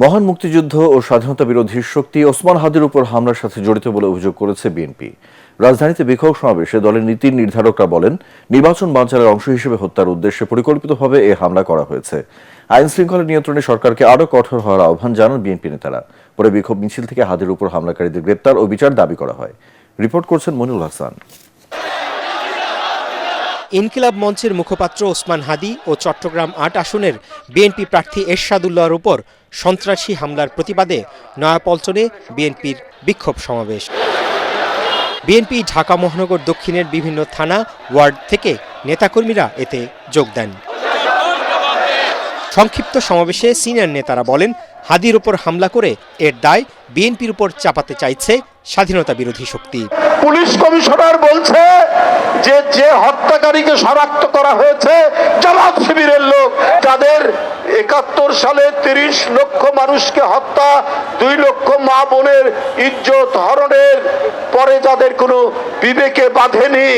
মহান মুক্তিযুদ্ধ ও স্বাধীনতা বিরোধী শক্তি ওসমান হাদির উপর হামলার সাথে জড়িত বলে অভিযোগ করেছে বিএনপি। রাজধানীতে বিক্ষোভ সমাবেশে দলের নীতি নির্ধারকরা বলেন, নির্বাচন বানচালের অংশ হিসেবে হত্যার উদ্দেশ্যে পরিকল্পিতভাবে এই হামলা করা হয়েছে। আইন শৃঙ্খলা নিয়ন্ত্রণে সরকারকে আরও কঠোর হওয়ার আহ্বান জানান বিএনপি নেতারা। পরে বিক্ষোভ মিছিল থেকে হাদির উপর হামলাকারীদের গ্রেপ্তার ও বিচার দাবি করা হয়। রিপোর্ট করছেন মনিরুল হাসান। ইনকিলাব মঞ্চের মুখপাত্র ওসমান হাদি ও চট্টগ্রাম ৮ আসনের বিএনপি প্রার্থী এরশাদুল্লাহর উপর সন্ত্রাসী হামলার প্রতিবাদে নয়াপল্টনে বিএনপির বিক্ষোভ সমাবেশ। বিএনপি ঢাকা মহানগর দক্ষিণের বিভিন্ন থানা ওয়ার্ড থেকে নেতাকর্মীরা এতে যোগ দেন। সংক্ষিপ্ত সমাবেশে সিনিয়র নেতারা বলেন, হাদির উপর হামলা করে এর দায় বিএনপির উপর চাপাতে চাইছে স্বাধীনতা বিরোধী শক্তি। পুলিশ কমিশনার বলছে যে হত্যাকারীকে শনাক্ত করা হয়েছে জামাত শিবিরের লোক, যাদের ৭১ সালে ৩০ লক্ষ মানুষকে হত্যা, ২ লক্ষ মা বোনের ইজ্জত হরণের পরে যাদের কোনো বিবেকে বাঁধেনি,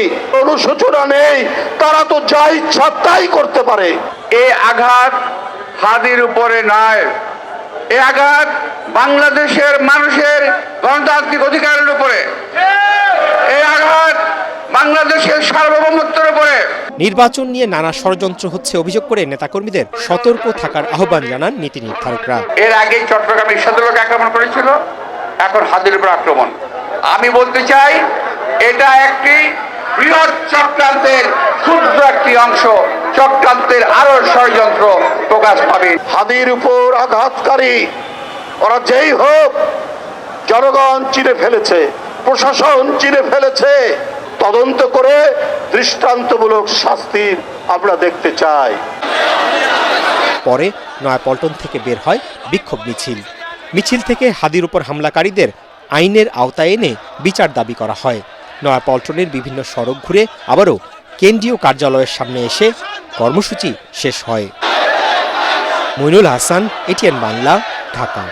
অনুশোচনা নেই, তারা তো যা ইচ্ছা তাই করতে পারে। এই আঘাত হাদির উপরে নয়, এই আঘাত বাংলাদেশের মানুষের গণতান্ত্রিক অধিকারের উপরে, এই আঘাত বাংলাদেশের সার্বভৌমত্বের উপরে। নির্বাচন নিয়ে নানা ষড়যন্ত্র হচ্ছে অভিযোগ করে নেতাকর্মীদের সতর্ক থাকার আহ্বান জানান নীতি নির্ধারকরা। এর আগে চট্টগ্রামে এরশাদুল্লাহকে আক্রমণ করেছিল, এখন হাদির উপর আক্রমণ। আমি বলতে চাই, এটা একটি বৃহৎ চক্রান্তের ক্ষুদ্র একটি অংশ। চক্রান্তের আরো ষড়যন্ত্র প্রকাশ পাবে। হাদির উপর আঘাতকারী ওরা যেই হোক, জনগণ চিনে ফেলেছে, প্রশাসন চিনে ফেলেছে। তদন্ত করে দৃষ্টান্তমূলক শাস্তির আমরা দেখতে চাই। পরে নয়াপল্টন থেকে বের হয় বিক্ষোভ মিছিল থেকে হাদির উপর হামলাকারীদের আইনের আওতায় এনে বিচার দাবি করা হয়। নয়াপল্টনের বিভিন্ন সড়ক ঘুরে আবারও কেন্দ্রীয় কার্যালয়ের সামনে এসে কর্মসূচি শেষ হয়। মনিরুল হাসান, এটিএন বাংলা, ঢাকা।